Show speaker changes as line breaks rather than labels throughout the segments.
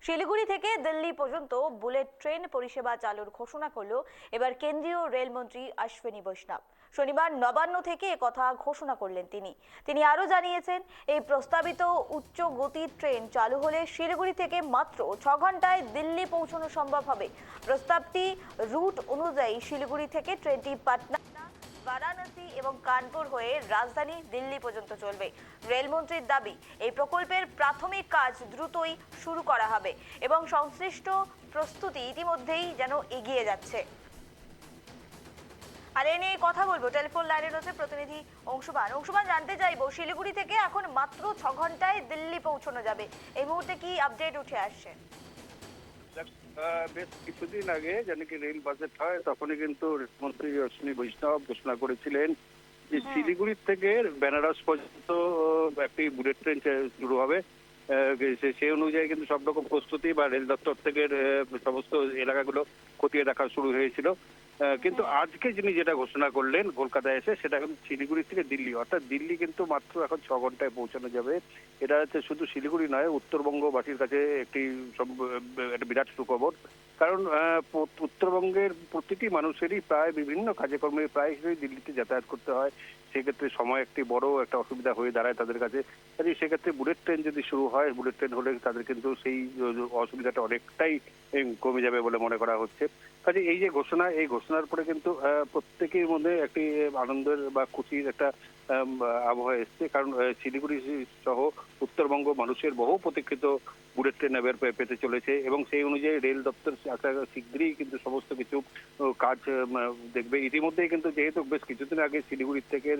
শিলিগুড়ি থেকে দিল্লি পর্যন্ত bullet train পরিষেবা চালুর ঘোষণা করল এবার কেন্দ্রীয় রেলমন্ত্রী অশ্বিনী বৈষ্ণব। শনিবার নবান্ন থেকে একথা ঘোষণা করলেন তিনি আরো জানিয়েছেন, এই প্রস্তাবিত উচ্চ গতির ট্রেন চালু হলে শিলিগুড়ি থেকে মাত্র 6 ঘন্টায় দিল্লি পৌঁছানো সম্ভব হবে। প্রস্তাবটি রুট অনুযায়ী শিলিগুড়ি থেকে ট্রেনটি পাটনা, বারাণসী এবং কানপুর হয়ে রাজধানী দিল্লি পর্যন্ত চলবে। রেলমন্ত্রীর দাবি, এই প্রকল্পের প্রাথমিক কাজ দ্রুতই শুরু করা হবে এবং সংশ্লিষ্ট প্রস্তুতি ইতিমধ্যেই যেন এগিয়ে যাচ্ছে। আর এ নিয়ে কথা বলবো, টেলিফোন লাইনে রয়েছে প্রতিনিধি অংশুমান। জানতে চাইবো, শিলিগুড়ি থেকে এখন মাত্র 6 ঘন্টায় দিল্লি পৌঁছানো যাবে, এই মুহূর্তে কি আপডেট উঠে আসছে?
বেশ কিছুদিন আগে জানি কি রেল বাজেট হয় তখনই কিন্তু রেলমন্ত্রী অশ্বিনী বৈষ্ণব ঘোষণা করেছিলেন যে শিলিগুড়ি থেকে বেনারস পর্যন্ত একটি বুলেট ট্রেন শুরু হবে। সেই অনুযায়ী কিন্তু সব রকম প্রস্তুতি বা রেল দপ্তর থেকে সমস্ত এলাকাগুলো খতিয়ে দেখা শুরু হয়েছিল। কিন্তু আজকে যিনি যেটা ঘোষণা করলেন কলকাতায় এসে, সেটা কিন্তু শিলিগুড়ি থেকে দিল্লি, অর্থাৎ দিল্লি কিন্তু মাত্র এখন 6 ঘন্টায় পৌঁছানো যাবে। এটা হচ্ছে শুধু শিলিগুড়ি নয়, উত্তরবঙ্গবাসীর কাছে একটা বিরাট সুখবর। কারণ উত্তরবঙ্গের প্রতিটি মানুষেরই প্রায় বিভিন্ন কাজকর্মে প্রায়শই দিল্লিতে যাতায়াত করতে হয়। সেক্ষেত্রে সময় একটি বড় একটা অসুবিধা হয়ে দাঁড়ায় তাদের কাছে। কাজে সেক্ষেত্রে বুলেট ট্রেন যদি শুরু হয়, বুলেট ট্রেন হলে তাদের কিন্তু সেই অসুবিধাটা অনেকটাই কমে যাবে বলে মনে করা হচ্ছে। কাজে এই যে ঘোষণা, এই ঘোষণার পরে কিন্তু প্রত্যেকের মধ্যে একটি আনন্দের বা খুশির একটা আবহাওয়া এসছে। কারণ শিলিগুড়ি সহ উত্তরবঙ্গ মানুষের বহু প্রতীক্ষিত বুলেট ট্রেন এবার পেতে চলেছে এবং সেই অনুযায়ী রেল দপ্তর শীঘ্রই কিন্তু সমস্ত কিছু কাজ দেখবে। ইতিমধ্যেই কিন্তু যেহেতু বেশ কিছুদিন আগে শিলিগুড়ি থেকে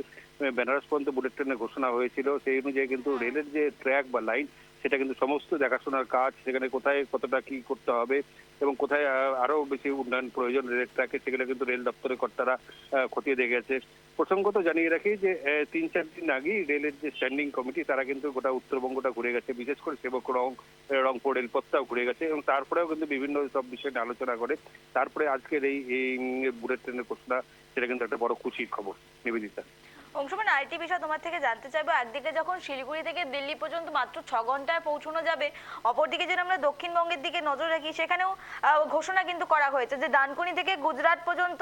বেনারস পর্যন্ত বুলেট ট্রেনের ঘোষণা হয়েছিল, সেই অনুযায়ী কিন্তু রেলের যে ট্র্যাক বা লাইন, সেটা কিন্তু সমস্ত দেখাশোনার কাজ, সেখানে কোথায় কতটা কি করতে হবে এবং কোথায় আরো বেশি উন্নয়ন প্রয়োজন রেলের ট্র্যাকে, সেগুলো কিন্তু রেল দপ্তরের কর্তারা খতিয়ে দেখেছে। প্রসঙ্গত জানিয়ে রাখি যে 3-4 দিন আগেই রেলের যে স্ট্যান্ডিং কমিটি, তারা কিন্তু গোটা উত্তরবঙ্গটা ঘুরে গেছে, বিশেষ করে রংপুর রেলপথটাও ঘুরে গেছে এবং তারপরেও কিন্তু বিভিন্ন সব বিষয় নিয়ে আলোচনা করে তারপরে আজকের এই বুলেট ট্রেনের ঘোষণা, সেটা কিন্তু একটা বড় খুশির খবর। নিবেদিতা।
অংশুমান, আরেকটি বিষয় তোমার থেকে জানতে চাইবো, একদিকে যখন শিলিগুড়ি থেকে দিল্লি পর্যন্ত মাত্র 6 ঘন্টায় পৌঁছানো যাবে, অপরদিকে যদি আমরা দক্ষিণবঙ্গের দিকে নজর রাখি, সেখানেও ঘোষণা কিন্তু করা হয়েছে যে ডানকুনি থেকে গুজরাট পর্যন্ত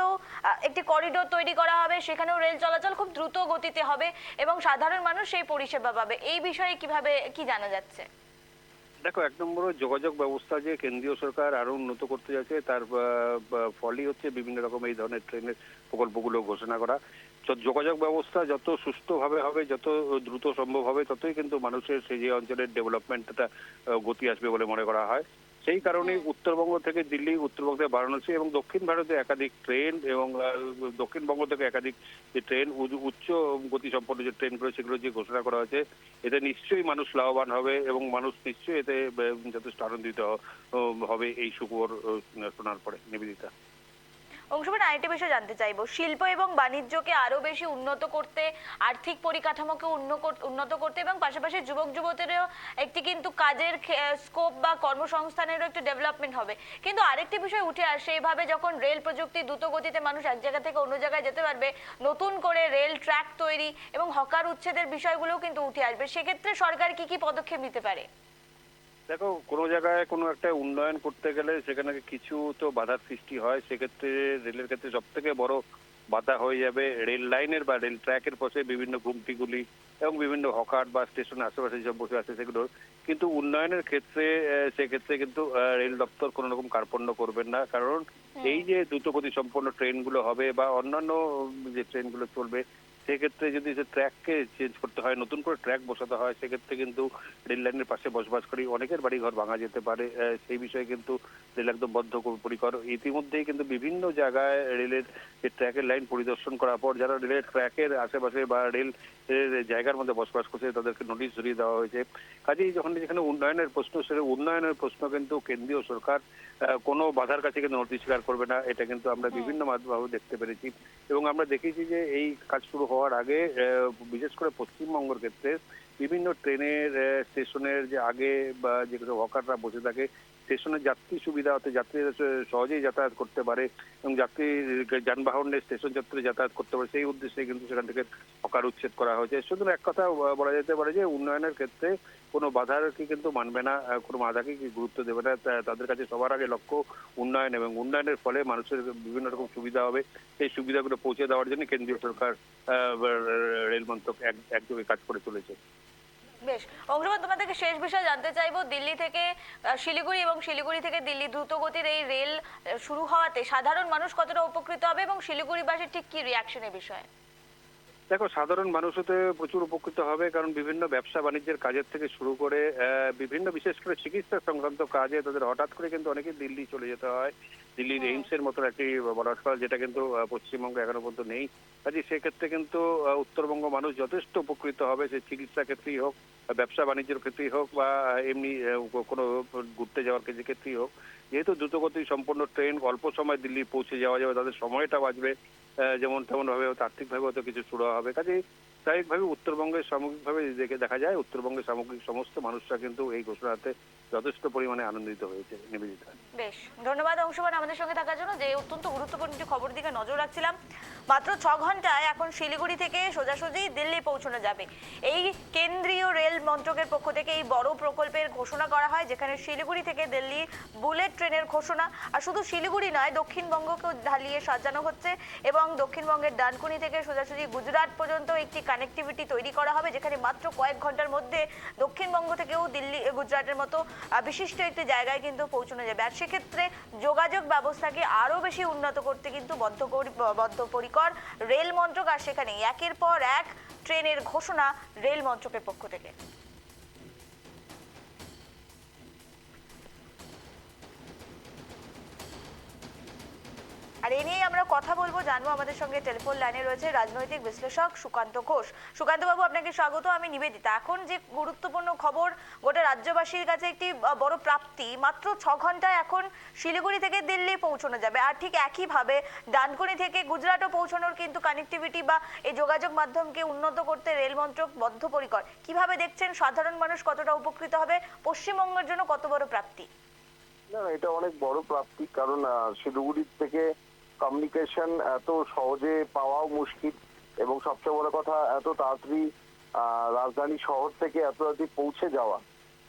একটি করিডোর তৈরি করা হবে, সেখানেও রেল চলাচল খুব দ্রুত গতিতে হবে এবং সাধারণ মানুষ সেই পরিষেবা পাবে। এই বিষয়ে কি জানা যাচ্ছে?
দেখো, 1 নম্বর যোগাযোগ ব্যবস্থা যে কেন্দ্রীয় সরকার আরো উন্নত করতে যাচ্ছে, তার ফলই হচ্ছে বিভিন্ন রকম এই ধরনের ট্রেনের প্রকল্পগুলো ঘোষণা করা। যোগাযোগ ব্যবস্থা যত সুস্থভাবে হবে, যত দ্রুত সম্ভব হবে, ততই কিন্তু মানুষের সেই যে অঞ্চলের ডেভেলপমেন্টটা গতি আসবে বলে মনে করা হয়। সেই কারণে উত্তরবঙ্গ থেকে দিল্লি, উত্তরবঙ্গ থেকে বারাণসী এবং দক্ষিণ ভারতে একাধিক ট্রেন এবং দক্ষিণবঙ্গ থেকে একাধিক যে ট্রেন, উচ্চ গতি সম্পন্ন যে ট্রেনগুলো, সেগুলো যে ঘোষণা করা হয়েছে, এতে নিশ্চয়ই মানুষ লাভবান হবে এবং মানুষ নিশ্চয়ই এতে যথেষ্ট আনন্দিত হবে এই সুখবর শোনার পরে। নিবেদিতা।
অংশুমান, আরেকটি বিষয় জানতে চাইবো, শিল্প এবং বাণিজ্যকে আরো বেশি উন্নত করতে, আর্থিক পরিকাঠামোকে উন্নত করতে এবং পাশাপাশি যুবক যুবতীদেরও একটি কিন্তু কাজের স্কোপ বা কর্মসংস্থানেরও একটি ডেভেলপমেন্ট হবে। কিন্তু আরেকটি বিষয় উঠে আসে, এইভাবে যখন রেল প্রযুক্তি দ্রুত গতিতে মানুষ এক জায়গা থেকে অন্য জায়গায় যেতে পারবে, নতুন করে রেল ট্র্যাক তৈরি এবং হকার উচ্ছেদের বিষয়গুলোও কিন্তু উঠে আসবে। সেক্ষেত্রে সরকার কি পদক্ষেপ নিতে পারে?
দেখো, কোনো জায়গায় কোনো একটা উন্নয়ন করতে গেলে সেখানে কিছু তো বাধার সৃষ্টি হয়। সেক্ষেত্রে রেলের ক্ষেত্রে সব থেকে বড় বাধা হয়ে যাবে রেল লাইনের বা রেল ট্র্যাকের পাশে বিভিন্ন গুমটিগুলি এবং বিভিন্ন হকার বা স্টেশনের আশেপাশে যেসব বসে আছে সেগুলো। কিন্তু উন্নয়নের ক্ষেত্রে সেক্ষেত্রে কিন্তু রেল দপ্তর কোনো রকম কার্পণ্য করবেন না। কারণ এই যে দ্রুতগতি সম্পন্ন ট্রেনগুলো হবে বা অন্যান্য যে ট্রেনগুলো চলবে, সেক্ষেত্রে যদি যে ট্র্যাককে চেঞ্জ করতে হয়, নতুন করে ট্র্যাক বসাতে হয়, সেক্ষেত্রে কিন্তু রেল লাইনের পাশে বসবাসকারী অনেকের বাড়িঘর ভাঙা যেতে পারে। সেই বিষয়ে কিন্তু রেল একদম বদ্ধপরিকর। ইতিমধ্যেই কিন্তু বিভিন্ন জায়গায় রেলের যে ট্র্যাকের লাইন পরিদর্শন করার পর যারা রেলের ট্র্যাকের আশেপাশে বা রেল জায়গার মধ্যে বসবাস করছে, তাদেরকে নোটিশ ধরিয়ে দেওয়া হয়েছে। কাজেই যখন যেখানে উন্নয়নের প্রশ্ন, সেটা উন্নয়নের প্রশ্ন কিন্তু কেন্দ্রীয় সরকার কোনো বাধার কাছে কিন্তু নথি স্বীকার করবে না। এটা কিন্তু আমরা বিভিন্ন মাধ্যমে দেখতে পেরেছি এবং আমরা দেখেছি যে এই কাজ শুরু হওয়ার আগে বিশেষ করে পশ্চিমবঙ্গের ক্ষেত্রে বিভিন্ন ট্রেনের স্টেশনের যে আগে বা যেগুলো হকাররা বসে থাকে, স্টেশনের যাত্রী সুবিধা হতে যাত্রীরা সহজেই যাতায়াত করতে পারে এবং যাত্রী যানবাহনের স্টেশন যাত্রী যাতায়াত করতে পারে, সেই উদ্দেশ্যে কিন্তু সেখান থেকে হকার উচ্ছেদ করা হয়েছে। শুধু এক কথা বলা যেতে পারে যে উন্নয়নের ক্ষেত্রে কোনো বাধাকে কিন্তু মানবে না, কোনো বাধাকে গুরুত্ব দেবে না। তাদের কাছে সবার আগে লক্ষ্য উন্নয়ন, এবং উন্নয়নের ফলে মানুষের বিভিন্ন রকম সুবিধা হবে। সেই সুবিধাগুলো পৌঁছে দেওয়ার জন্য কেন্দ্রীয় সরকার রেল মন্ত্রক একযোগে কাজ করে চলেছে।
বেশ, অংশুমান, তোমাদেরকে শেষ বিষয় জানতে চাইবো, দিল্লি থেকে শিলিগুড়ি এবং শিলিগুড়ি থেকে দিল্লি দ্রুতগতির এই রেল শুরু হওয়াতে সাধারণ মানুষ কতটা উপকৃত হবে এবং শিলিগুড়িবাসীর ঠিক কি রিয়াকশন এই বিষয়ে?
দেখো, সাধারণ মানুষ হতে প্রচুর উপকৃত হবে, কারণ বিভিন্ন ব্যবসা বাণিজ্যের কাজের থেকে শুরু করে বিভিন্ন বিশেষ করে চিকিৎসা সংক্রান্ত কাজে তাদের হঠাৎ করে কিন্তু অনেকে দিল্লি চলে যেতে হয়। দিল্লির এইমসের মতন একটি বড় হাসপাতাল, যেটা কিন্তু পশ্চিমবঙ্গে এখনো পর্যন্ত নেই। কাজে সেক্ষেত্রে কিন্তু উত্তরবঙ্গ মানুষ যথেষ্ট উপকৃত হবে, সে চিকিৎসা ক্ষেত্রেই হোক, ব্যবসা বাণিজ্যের ক্ষেত্রেই হোক, বা এমনি কোনো ঘুরতে যাওয়ার ক্ষেত্রেই হোক। যেহেতু দ্রুতগতি সম্পন্ন ট্রেন, অল্প সময় দিল্লি পৌঁছে যাওয়া যাবে, তাদের সময়টা বাঁচবে। যেমন তেমন ভাবে আর্থিকভাবে হয়তো কিছু সুরাহা হবে। কাজেই স্বাভাবিকভাবে উত্তরবঙ্গের সামগ্রিকভাবে দেখা যায় উত্তরবঙ্গের সামগ্রিক সমস্ত মানুষরা কিন্তু এই ঘোষণাতে যথেষ্ট পরিমাণে আনন্দিত হয়েছে। নিবেদিতা।
বেশ, ধন্যবাদ অংশুমান আমাদের সঙ্গে থাকার জন্য। যে অত্যন্ত গুরুত্বপূর্ণ একটি খবর দিকে নজর রাখছিলাম। মাত্র 6 ঘন্টায় এখন শিলিগুড়ি থেকে সোজাসুজি দিল্লি পৌঁছানো যাবে। এই কেন্দ্রীয় রেল মন্ত্রকের পক্ষ থেকে এই বড় প্রকল্পের ঘোষণা করা হয়, যেখানে শিলিগুড়ি থেকে দিল্লি বুলেট ট্রেনের ঘোষণা। আর শুধু শিলিগুড়ি নয়, দক্ষিণবঙ্গকেও ঢালিয়ে সাজানো হচ্ছে এবং দক্ষিণবঙ্গের ডানকুনি থেকে সোজাসুজি গুজরাট পর্যন্ত একটি কানেক্টিভিটি তৈরি করা হবে, যেখানে মাত্র কয়েক ঘন্টার মধ্যে দক্ষিণবঙ্গ থেকেও দিল্লি গুজরাটের মতো বিশিষ্ট একটি জায়গায় কিন্তু পৌঁছানো যাবে। আর সেক্ষেত্রে যোগাযোগ ব্যবস্থাকে আরো বেশি উন্নত করতে কিন্তু বদ্ধপরিকর রেল মন্ত্রক। আর সেখানে একের পর এক ট্রেনের ঘোষণা রেল মন্ত্রকের পক্ষ থেকে। আর এ নিয়ে আমরা কথা বলবো, জানবো। আমাদের সঙ্গে টেলিফোন লাইনে রয়েছে রাজনৈতিক বিশ্লেষক সুকান্ত ঘোষ। সুকান্ত বাবু, আপনাকে স্বাগত। আমি নিবেদিতা। এখন যে গুরুত্বপূর্ণ খবর, গোটা রাজ্যবাসীর কাছে একটি বড় প্রাপ্তি, মাত্র 6 ঘন্টায় এখন শিলিগুড়ি থেকে দিল্লি পৌঁছানো যাবে। আর ঠিক একইভাবে ডানকুনি থেকে গুজরাটও পৌঁছানোর কিন্তু কানেক্টিভিটি বা এই যোগাযোগ মাধ্যমকে উন্নত করতে রেল মন্ত্রক বদ্ধপরিকর। কিভাবে দেখছেন, সাধারণ মানুষ কতটা উপকৃত হবে, পশ্চিমবঙ্গের জন্য কত বড় প্রাপ্তি?
না, এটা অনেক বড় প্রাপ্তি, কারণ শিলিগুড়ির থেকে কমিউনিকেশন এত সহজে পাওয়াও মুশকিল, এবং সবচেয়ে বড় কথা এত তাড়াতাড়ি রাজধানী শহর থেকে এত তাড়াতাড়ি পৌঁছে যাওয়া,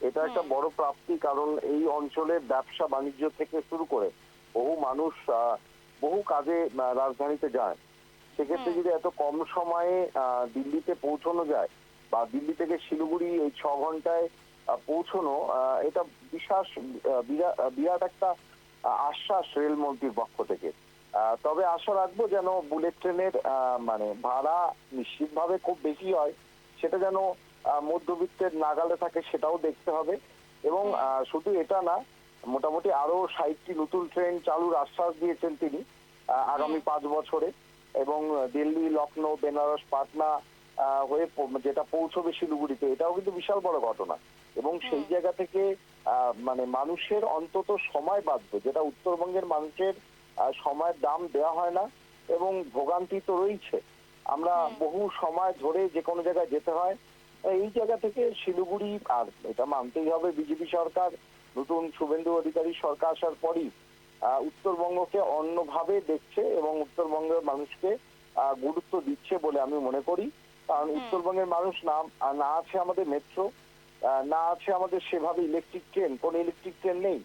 এটা একটা বড় প্রাপ্তি। কারণ এই অঞ্চলে ব্যবসা বাণিজ্য থেকে শুরু করে বহু মানুষ বহু কাজে রাজধানীতে যায়। সেক্ষেত্রে যদি এত কম সময়ে দিল্লিতে পৌঁছানো যায়, বা দিল্লি থেকে শিলিগুড়ি এই 6 ঘন্টায় পৌঁছানো, এটা বিরাট একটা আশ্বাস রেলমন্ত্রীর পক্ষ থেকে। তবে আশা রাখবো যেন বুলেট ট্রেনের মানে ভাড়া নিশ্চিতভাবে খুব বেশি হয়, সেটা যেন মধ্যবিত্তের নাগালে থাকে, সেটাও দেখতে হবে। এবং শুধু এটা না, মোটামুটি আরো 60টি নতুন ট্রেন চালুর আশ্বাস দিয়েছেন তিনি আগামী 5 বছরে। এবং দিল্লি, লখনৌ, বেনারস, পাটনা হয়ে যেটা পৌঁছবে শিলিগুড়িতে, এটাও কিন্তু বিশাল বড় ঘটনা। এবং সেই জায়গা থেকে মানে মানুষের অন্তত সময় বাঁচবে, যেটা উত্তরবঙ্গের মানুষের সময়ের দাম দেওয়া হয় না, এবং ভোগান্তি তো রয়েছে। আমরা বহু সময় ধরে যে কোনো জায়গায় যেতে হয়, এই জায়গা থেকে শিলিগুড়ি। আর এটা মানতেই হবে, বিজেপি সরকার, নতুন শুভেন্দু অধিকারী সরকার আসার পরই উত্তরবঙ্গকে অন্যভাবে দেখছে এবং উত্তরবঙ্গের মানুষকে গুরুত্ব দিচ্ছে বলে আমি মনে করি। কারণ উত্তরবঙ্গের মানুষ না আছে আমাদের মেট্রো, না আছে আমাদের সেভাবে ইলেকট্রিক ট্রেন, কোন ইলেকট্রিক ট্রেন নেই,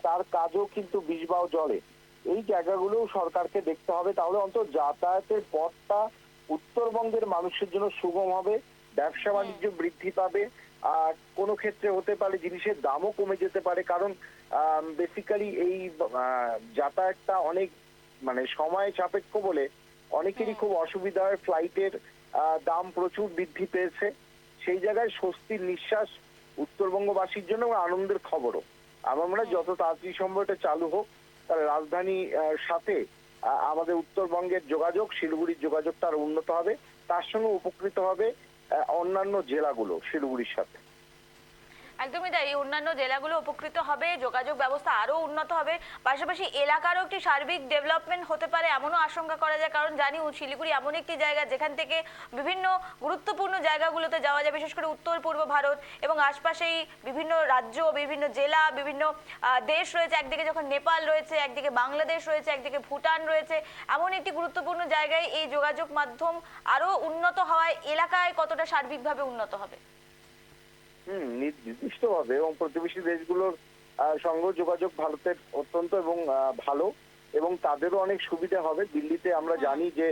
তার কাজও কিন্তু বিষবাও জলে। এই জায়গাগুলোও সরকারকে দেখতে হবে, তাহলে অন্তত যাতায়াতের পথটা উত্তরবঙ্গের মানুষের জন্য সুগম হবে, ব্যবসা বাণিজ্য বৃদ্ধি পাবে। আর কোনো ক্ষেত্রে হতে পারে জিনিসের দামও কমে যেতে পারে, কারণ বেসিক্যালি এই যাতায়াতটা অনেক মানে সময় সাপেক্ষ বলে অনেকেরই খুব অসুবিধা হয়। ফ্লাইটের দাম প্রচুর বৃদ্ধি পেয়েছে। সেই জায়গায় স্বস্তির নিঃশ্বাস উত্তরবঙ্গবাসীর জন্য আনন্দের খবরও। আমরা যত তাড়াতাড়ি সম্ভব এটা চালু হোক, তাহলে রাজধানীর সাথে আমাদের উত্তরবঙ্গের যোগাযোগ, শিলিগুড়ির যোগাযোগটা আরো উন্নত হবে, তার সঙ্গে উপকৃত হবে অন্যান্য জেলাগুলো শিলিগুড়ির সাথে।
একদমই তাই, অন্যান্য জেলাগুলো উপকৃত হবে, যোগাযোগ ব্যবস্থা আরো উন্নত হবে, পাশাপাশি এলাকারও একটি সার্বিক ডেভেলপমেন্ট হতে পারে এমনও আশঙ্কা করা যায়। কারণ জানি শিলিগুড়ি এমন একটি জায়গা যেখান থেকে বিভিন্ন গুরুত্বপূর্ণ জায়গাগুলোতে যাওয়া যায়, বিশেষ করে উত্তর পূর্ব ভারত এবং আশপাশেই বিভিন্ন রাজ্য, বিভিন্ন জেলা, বিভিন্ন দেশ রয়েছে। একদিকে যখন নেপাল রয়েছে, একদিকে বাংলাদেশ রয়েছে, একদিকে ভুটান রয়েছে। এমন একটি গুরুত্বপূর্ণ জায়গায় এই যোগাযোগ মাধ্যম আরো উন্নত হওয়ায় এলাকায় কতটা সার্বিকভাবে উন্নত হবে?
নির্দিষ্টভাবে এবং প্রতিবেশী দেশগুলোর সঙ্গে যোগাযোগ ভারতের অত্যন্ত এবং ভালো, এবং তাদেরও অনেক সুবিধা হবে। দিল্লিতে আমরা জানি যে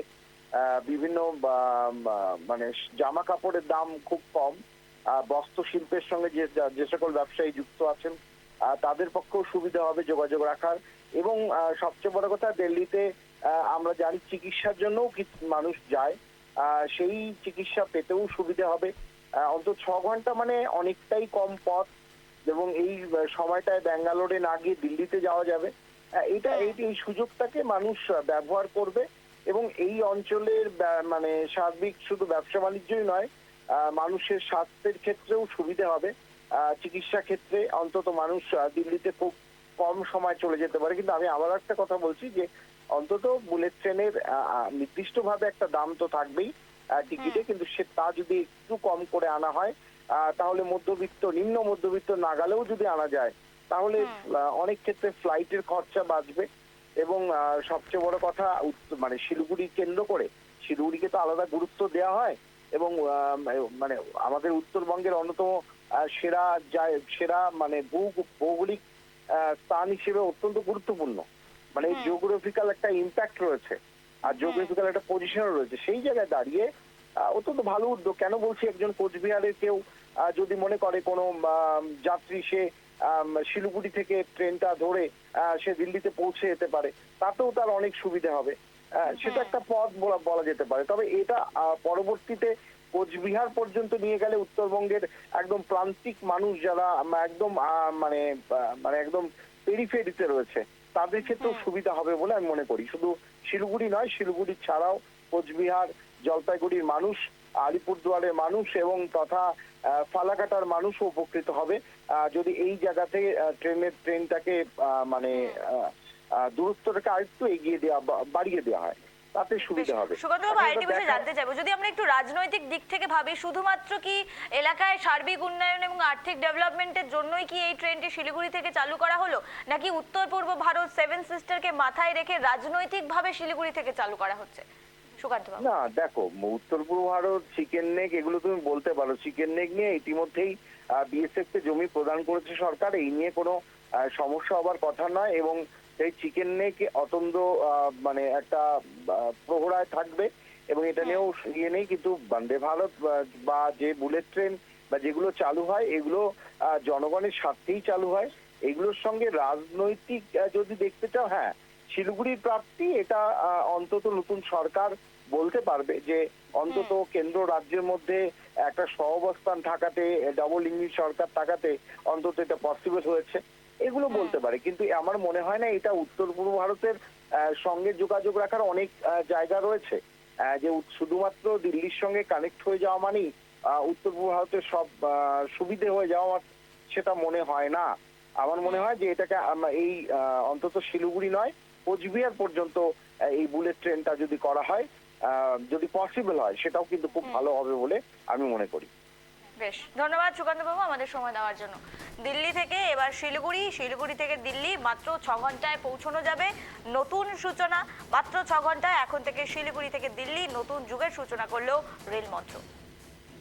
বিভিন্ন মানে জামা কাপড়ের দাম খুব কম। বস্ত্র শিল্পের সঙ্গে যে সকল ব্যবসায়ী যুক্ত আছেন তাদের পক্ষেও সুবিধা হবে যোগাযোগ রাখার। এবং সবচেয়ে বড় কথা, দিল্লিতে আমরা জানি চিকিৎসার জন্যও কিছু মানুষ যায়, সেই চিকিৎসা পেতেও সুবিধা হবে। অন্তত 6 ঘন্টা মানে অনেকটাই কম পথ, এবং এই সময়টায় ব্যাঙ্গালোরে না গিয়ে দিল্লিতে যাওয়া যাবে। এই সুযোগটাকে মানুষ ব্যবহার করবে, এবং এই অঞ্চলের মানে সার্বিক শুধু ব্যবসা বাণিজ্যই নয়, মানুষের স্বাস্থ্যের ক্ষেত্রেও সুবিধা হবে। চিকিৎসা ক্ষেত্রে অন্তত মানুষ দিল্লিতে খুব কম সময় চলে যেতে পারে। কিন্তু আমি আবার একটা কথা বলছি যে অন্তত বুলেট ট্রেনের নির্দিষ্টভাবে একটা দাম তো থাকবেই টিকিটে, কিন্তু তা যদি একটু কম করে আনা হয় তাহলে মধ্যবিত্ত, নিম্ন মধ্যবিত্ত নাগালেও যদি আনা যায় তাহলে অনেক ক্ষেত্রে ফ্লাইটের খরচা বাঁচবে। এবং সবচেয়ে বড় কথা, মানে শিলিগুড়ি কেন্দ্র করে, শিলিগুড়িকে তো আলাদা গুরুত্ব দেওয়া হয়, এবং মানে আমাদের উত্তরবঙ্গের অন্যতম সেরা মানে ভৌগোলিক স্থান হিসেবে অত্যন্ত গুরুত্বপূর্ণ। মানে জিওগ্রাফিক্যাল একটা ইম্প্যাক্ট রয়েছে, আর জিওগ্রাফিক্যাল একটা পজিশনও রয়েছে। সেই জায়গায় দাঁড়িয়ে অত্যন্ত ভালো উদ্যোগ। কেন বলছি, একজন কোচবিহারের কেউ যদি মনে করে কোনো যাত্রী সে শিলিগুড়ি থেকে ট্রেনটা ধরে সে দিল্লিতে পৌঁছে যেতে পারে, তাতেও তার অনেক সুবিধা হবে। সেটা একটা পথ বলা যেতে পারে। তবে এটা পরবর্তীতে কোচবিহার পর্যন্ত নিয়ে গেলে উত্তরবঙ্গের একদম প্রান্তিক মানুষ যারা একদম মানে একদম পেরিফেরিতে রয়েছে তাদের ক্ষেত্রেও সুবিধা হবে বলে আমি মনে করি। শুধু শিলিগুড়ি নয়, শিলিগুড়ি ছাড়াও কোচবিহার, জলপাইগুড়ির মানুষ, আলিপুরদুয়ারের মানুষ এবং তথা ফালাকাটার মানুষও উপকৃত হবে যদি এই জায়গাতে ট্রেনটাকে মানে দূরত্বটাকে আরেকটু বাড়িয়ে দেওয়া হয়, তাতে সুবিধা হবে।
সুগতবাবু, আরেকটি বিষয় জানতে চাইবো, যদি আমরা একটু রাজনৈতিক দিক থেকে ভাবি, শুধুমাত্র কি এলাকায় সার্বিক উন্নয়ন এবং আর্থিক ডেভেলপমেন্টের জন্যই কি এই ট্রেনটি শিলিগুড়ি থেকে চালু করা হলো, নাকি উত্তর পূর্ব ভারত 7 সিস্টারকে মাথায় রেখে রাজনৈতিকভাবে শিলিগুড়ি থেকে চালু করা হচ্ছে? সুকান্তবাবু,
না দেখো, উত্তর পূর্ব ভারত, চিকেন নেক, এগুলো তুমি বলতে পারো। চিকেন নেক নিয়ে ইতিমধ্যেই বিএসএফ কে জমি প্রদান করেছে সরকার, এই নিয়ে কোনো সমস্যা হবার কথা নয়। এবং সেই চিকেন নেক অত্যন্ত মানে একটা প্রহরায় থাকবে, এবং এটা নিয়েও ইয়ে নেই। কিন্তু বন্দে ভারত বা যে বুলেট ট্রেন বা যেগুলো চালু হয় এগুলো জনগণের স্বার্থেই চালু হয়। এগুলোর সঙ্গে রাজনৈতিক যদি দেখতে চাও, হ্যাঁ, শিলিগুড়ির প্রাপ্তি, এটা অন্তত নতুন সরকার বলতে পারবে যে অন্তত কেন্দ্র রাজ্যের মধ্যে একটা সহাবস্থান থাকাতে, ডাবল ইঞ্জিন সরকার থাকাতে অন্তত এটা পসিবল হয়েছে, এগুলো বলতে পারে। কিন্তু আমার মনে হয় না এটা উত্তর পূর্ব ভারতের সঙ্গে যোগাযোগ রাখার অনেক জায়গা রয়েছে, যে শুধুমাত্র দিল্লির সঙ্গে কানেক্ট হয়ে যাওয়া মানেই উত্তর পূর্ব ভারতের সব সুবিধে হয়ে যাওয়া, সেটা মনে হয় না। আমার মনে হয় যে এটাকে এই অন্তত শিলিগুড়ি নয়, কোচবিহার পর্যন্ত এই বুলেট ট্রেনটা যদি করা হয়, যদি পসিবল হয়, সেটাও কিন্তু খুব ভালো হবে বলে আমি মনে করি।
বেশ, ধন্যবাদ সুকান্তবাবু আমাদের সময় দেওয়ার জন্য। দিল্লি থেকে এবার শিলিগুড়ি, শিলিগুড়ি থেকে দিল্লি মাত্র 6 ঘন্টায় পৌঁছানো যাবে। নতুন সূচনা, মাত্র 6 ঘন্টায় এখন থেকে শিলিগুড়ি থেকে দিল্লি নতুন যুগের সূচনা করলো রেল মন্ত্রক।